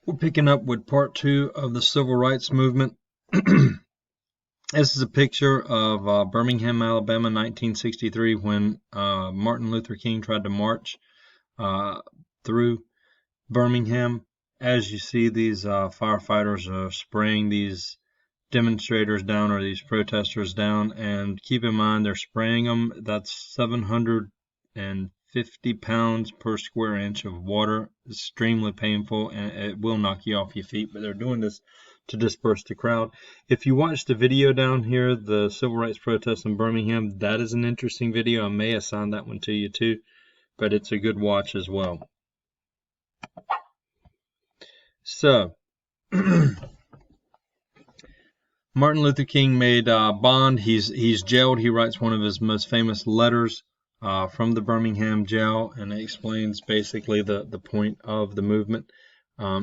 We're picking up with part 2 of the Civil Rights Movement. This is a picture of Birmingham, Alabama, 1963, when Martin Luther King tried to march through Birmingham. As you see, these firefighters are spraying these demonstrators down, or these protesters down, and keep in mind they're spraying them. That's 750 pounds per square inch of water. It's extremely painful, and it will knock you off your feet, but they're doing this to disperse the crowd. If you watch the video down here, the civil rights protests in Birmingham, that is an interesting video. I may assign that one to you too, but it's a good watch as well. So Martin Luther King made bond. He's jailed. He writes one of his most famous letters from the Birmingham jail, and it explains basically the point of the movement.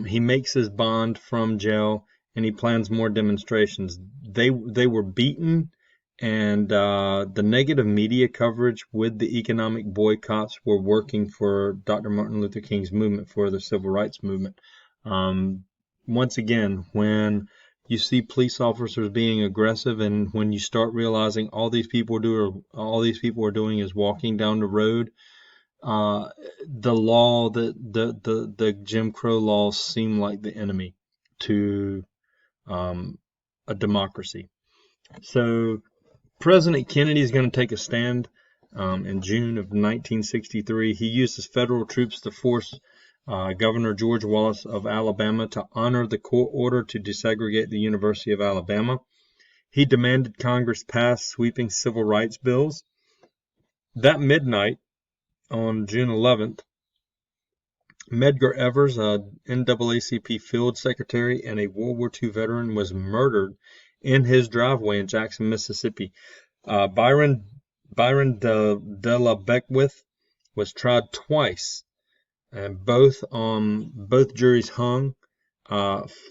He makes his bond from jail, and he plans more demonstrations. They were beaten, and the negative media coverage with the economic boycotts were working for Dr. Martin Luther King's movement, for the civil rights movement. Once again, when you see police officers being aggressive, and when you start realizing all these people are doing is walking down the road, the law, the Jim Crow laws seem like the enemy to a democracy. So President Kennedy is going to take a stand in June of 1963. He uses federal troops to force Governor George Wallace of Alabama to honor the court order to desegregate the University of Alabama. He demanded Congress pass sweeping civil rights bills. That midnight, on June 11th, Medgar Evers, a NAACP field secretary and a World War II veteran, was murdered in his driveway in Jackson, Mississippi. Byron de la Beckwith was tried twice, and both juries hung.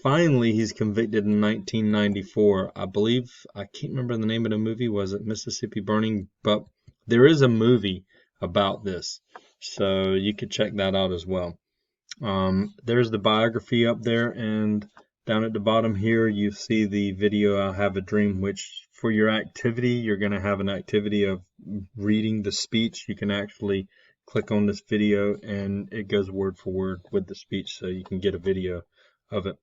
Finally, he's convicted in 1994. I believe, I can't remember the name of the movie. Was it Mississippi Burning? But there is a movie about this, so you could check that out as well. There's the biography up there, and down at the bottom here you see the video I Have a Dream, which for your activity, you're going to have an activity of reading the speech. You can actually click on this video and it goes word for word with the speech, so you can get a video of it.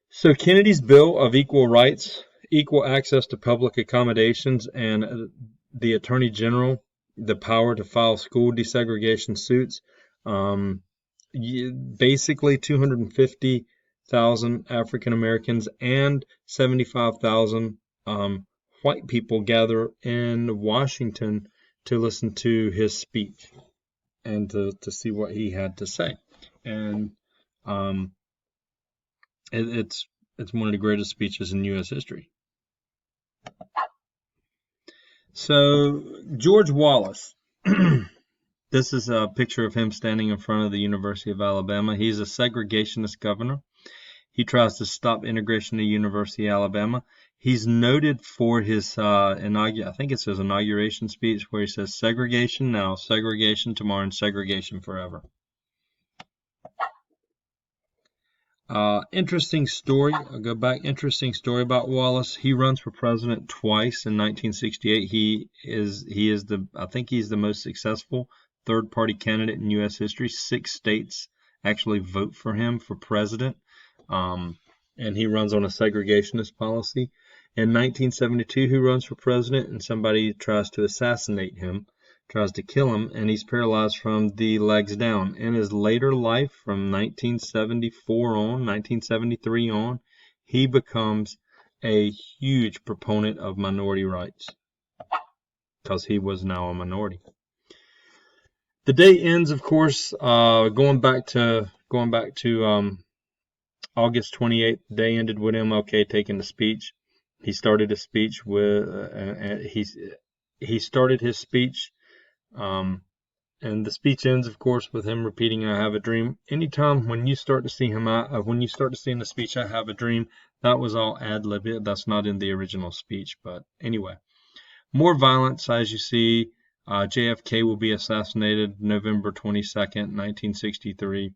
So Kennedy's Bill of Equal Rights, equal access to public accommodations, and the Attorney General the power to file school desegregation suits. Basically 250,000 African Americans and 75,000 white people gather in Washington to listen to his speech and to see what he had to say. And it's one of the greatest speeches in U.S. history. So George Wallace, this is a picture of him standing in front of the University of Alabama. He's a segregationist governor. He tries to stop integration to University of Alabama. He's noted for his I think it's his inauguration speech, where he says segregation now, segregation tomorrow, and segregation forever. Interesting story. I'll go back. Interesting story about Wallace. He runs for president twice in 1968. I think he's the most successful third-party candidate in U.S. history. 6 states actually vote for him for president, and he runs on a segregationist policy. In 1972, he runs for president, and somebody tries to assassinate him, tries to kill him, and he's paralyzed from the legs down. In his later life, from 1973 on, he becomes a huge proponent of minority rights because he was now a minority. The day ends, of course, going back to August 28th. The day ended with MLK taking the speech. He started his speech with and the speech ends, of course, with him repeating "I have a dream." Anytime when you start to see him when you start to see in the speech "I have a dream," that was all ad-lib. That's not in the original speech. But anyway, more violence, as you see. JFK will be assassinated November 22nd, 1963.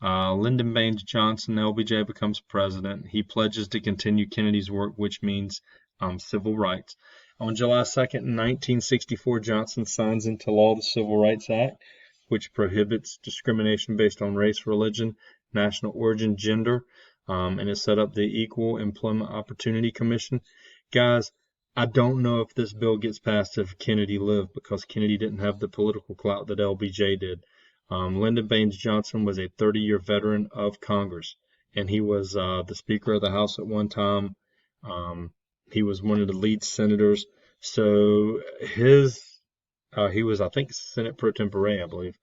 Lyndon Baines Johnson, LBJ, becomes president. He pledges to continue Kennedy's work, which means civil rights. On July 2nd, 1964, Johnson signs into law the Civil Rights Act, which prohibits discrimination based on race, religion, national origin, gender, and it set up the Equal Employment Opportunity Commission. Guys, I don't know if this bill gets passed if Kennedy lived, because Kennedy didn't have the political clout that LBJ did. Lyndon Baines Johnson was a 30-year veteran of Congress, and he was the Speaker of the House at one time. He was one of the lead senators. So he was, I think, Senate pro tempore, I believe.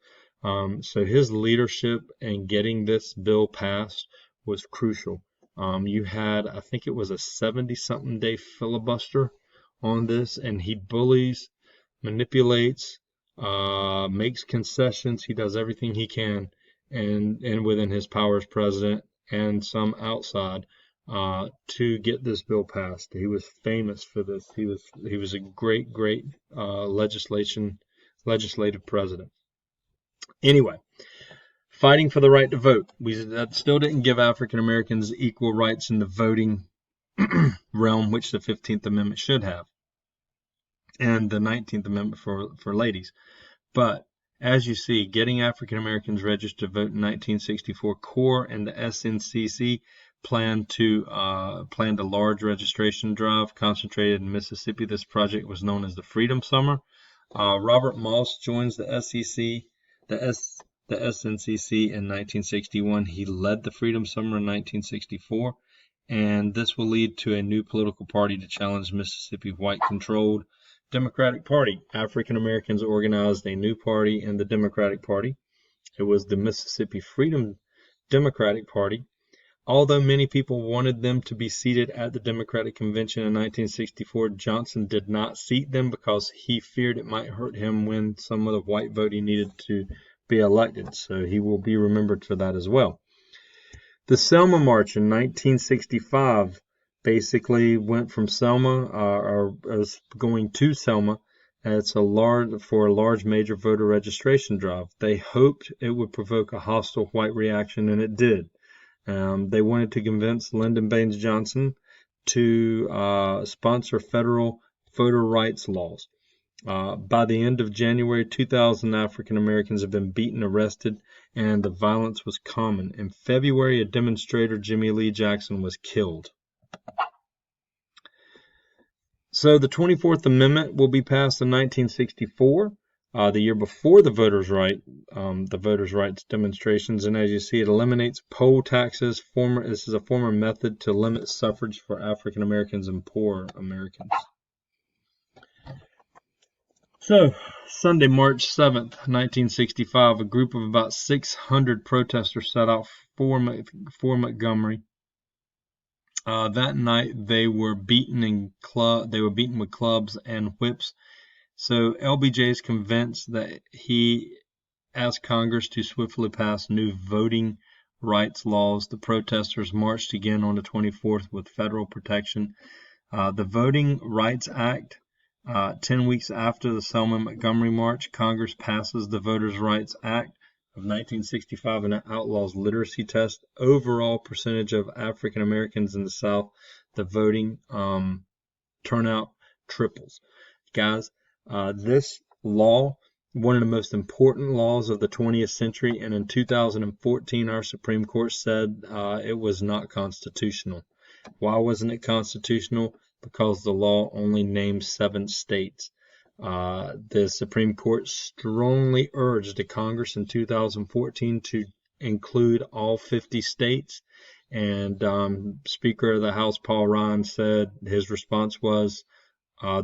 So his leadership in getting this bill passed was crucial. You had, I think it was a 70-something day filibuster on this, and he bullies, manipulates, makes concessions. He does everything he can, and within his power as president and some outside, to get this bill passed. He was famous for this. He was a great legislative president. Anyway, fighting for the right to vote. That still didn't give African Americans equal rights in the voting realm, which the 15th Amendment should have, and the 19th Amendment for ladies. But as you see, getting African Americans registered to vote in 1964, CORE and the SNCC planned a large registration drive concentrated in Mississippi. This project was known as the Freedom Summer. Robert Moss joins the SNCC in 1961. He led the Freedom Summer in 1964, and this will lead to a new political party to challenge Mississippi white-controlled Democratic Party. African Americans organized a new party in the Democratic Party. It was the Mississippi Freedom Democratic Party. Although many people wanted them to be seated at the Democratic Convention in 1964, Johnson did not seat them because he feared it might hurt him when some of the white vote he needed to be elected. So he will be remembered for that as well. The Selma March in 1965 basically went from Selma, or was going to Selma. It's for a large major voter registration drive. They hoped it would provoke a hostile white reaction, and it did. They wanted to convince Lyndon Baines Johnson to sponsor federal voter rights laws. By the end of January 2000, African Americans had been beaten, arrested, and the violence was common. In February, a demonstrator, Jimmy Lee Jackson, was killed. So the 24th Amendment will be passed in 1964, the year before the voters' rights demonstrations, and as you see, it eliminates poll taxes. This is a former method to limit suffrage for African Americans and poor Americans. So, Sunday, March 7th, 1965, a group of about 600 protesters set out for Montgomery. That night, they were beaten with clubs and whips. So LBJ is convinced that he asked Congress to swiftly pass new voting rights laws. The protesters marched again on the 24th with federal protection. The Voting Rights Act, 10 weeks after the Selma Montgomery March, Congress passes the Voters' Rights Act of 1965, and it outlaws literacy tests. Overall percentage of African Americans in the South, the voting turnout triples. Guys, this law, one of the most important laws of the 20th century, and in 2014 our Supreme Court said it was not constitutional. Why wasn't it constitutional? Because the law only names 7 states. The Supreme Court strongly urged the Congress in 2014 to include all 50 states, and Speaker of the House Paul Ryan said his response was,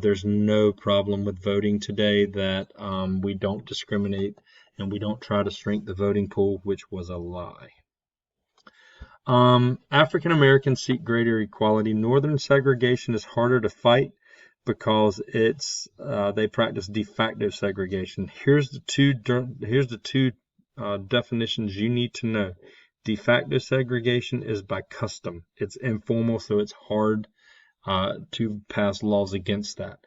there's no problem with voting today, that we don't discriminate and we don't try to shrink the voting pool, which was a lie. African Americans seek greater equality. Northern segregation is harder to fight because they practice de facto segregation. Here's the two definitions you need to know. De facto segregation is by custom. It's informal, so it's hard to pass laws against that.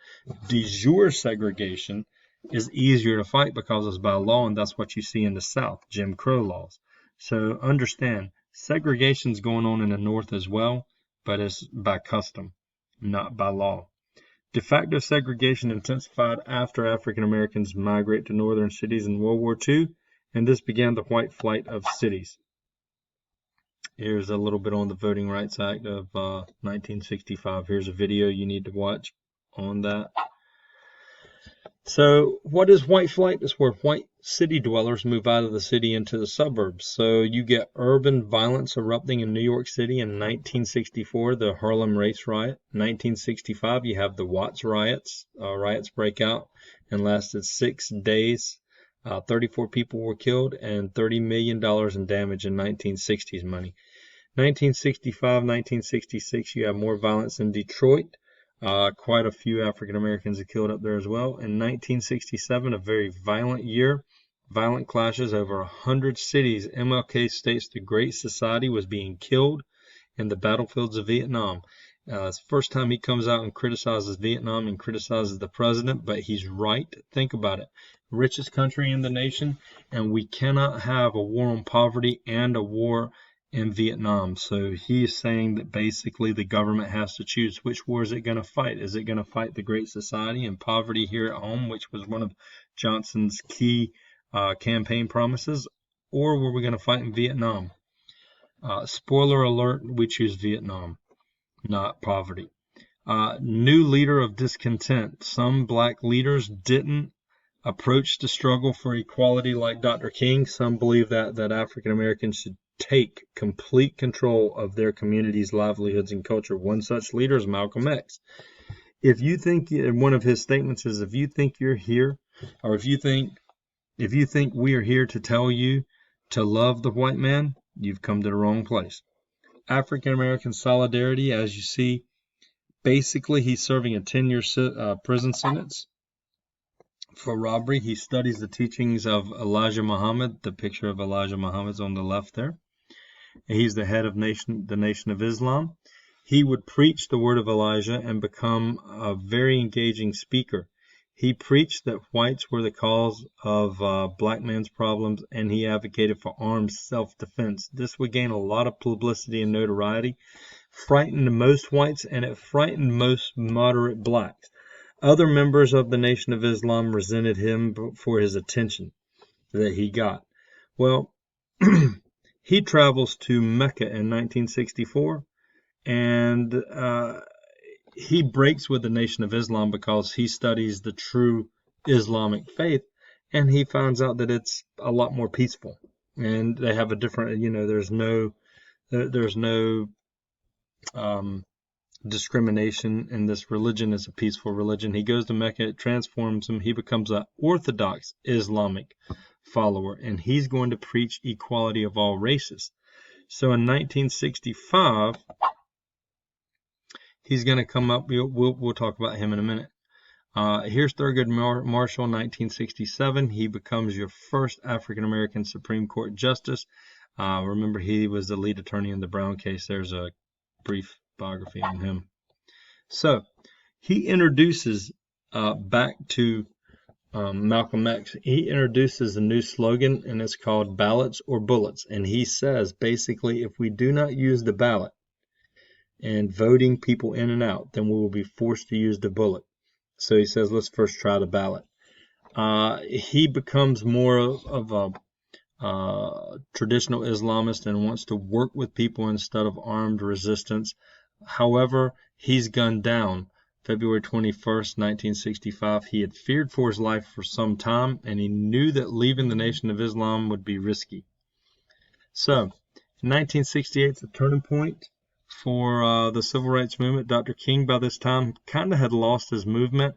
De jure segregation is easier to fight because it's by law, and that's what you see in the South, Jim Crow laws. So understand, segregation's going on in the North as well, but it's by custom, not by law. De facto segregation intensified after African Americans migrated to northern cities in World War II, and this began the white flight of cities. Here's a little bit on the Voting Rights Act of 1965. Here's a video you need to watch on that. So what is white flight? It's where white city dwellers move out of the city into the suburbs. So you get urban violence erupting in New York City in 1964, the Harlem Race Riot. 1965, you have the Watts riots. Riots break out and lasted 6 days. 34 people were killed and $30 million in damage in 1960s money. 1965, 1966, you have more violence in Detroit. Quite a few African Americans are killed up there as well. In 1967, a very violent year, violent clashes over 100 cities. MLK states the Great Society was being killed in the battlefields of Vietnam. It's the first time he comes out and criticizes Vietnam and criticizes the president, but he's right. Think about it. Richest country in the nation, and we cannot have a war on poverty and a war in Vietnam. So he's saying that basically the government has to choose which war is it going to fight. Is it going to fight the Great Society and poverty here at home, which was one of Johnson's key campaign promises, or were we going to fight in Vietnam? Spoiler alert, we choose Vietnam, not poverty. New leader of discontent. Some black leaders didn't approach the struggle for equality like Dr. King. Some believe that African Americans should take complete control of their communities' livelihoods and culture. One such leader is Malcolm X. If you think, one of his statements is, if you think you're here, or if you think we are here to tell you to love the white man, you've come to the wrong place. African American solidarity, as you see, basically he's serving a 10-year prison sentence for robbery. He studies the teachings of Elijah Muhammad. The picture of Elijah Muhammad's on the left there. He's the head of the Nation of Islam. He would preach the word of Elijah and become a very engaging speaker. He preached that whites were the cause of black man's problems, and he advocated for armed self-defense. This would gain a lot of publicity and notoriety, frightened most whites, and it frightened most moderate blacks. Other members of the Nation of Islam resented him for his attention that he got. Well, he travels to Mecca in 1964, and he breaks with the Nation of Islam because he studies the true Islamic faith, and he finds out that it's a lot more peaceful, and they have a different, there's no discrimination in this religion. Is a peaceful religion. He goes to Mecca, it transforms him. He becomes an orthodox Islamic follower, and he's going to preach equality of all races. So in 1965, he's going to come up. We'll talk about him in a minute. Here's Thurgood Marshall, 1967. He becomes your first African American Supreme Court justice. Remember, he was the lead attorney in the Brown case. There's a brief biography on him. So he introduces back to Malcolm X. He introduces a new slogan, and it's called ballots or bullets. And he says, basically, if we do not use the ballot and voting people in and out, then we will be forced to use the bullet. So he says, let's first try the ballot. He becomes more of a traditional Islamist and wants to work with people instead of armed resistance. However, he's gunned down February 21st, 1965. He had feared for his life for some time, and he knew that leaving the Nation of Islam would be risky. So, in 1968, it's a turning point for the civil rights movement. Dr. King, by this time, kind of had lost his movement.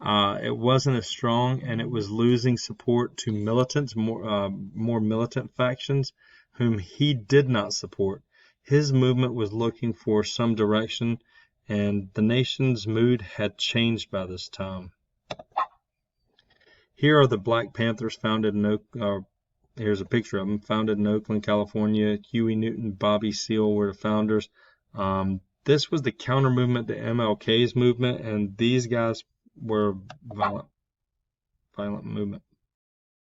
It wasn't as strong, and it was losing support to militants, more militant factions, whom he did not support. His movement was looking for some direction, and the nation's mood had changed by this time. Here are the Black Panthers founded in here's a picture of them, founded in Oakland, California. Huey Newton, Bobby Seale were the founders. This was the counter movement to MLK's movement, and these guys were violent movement.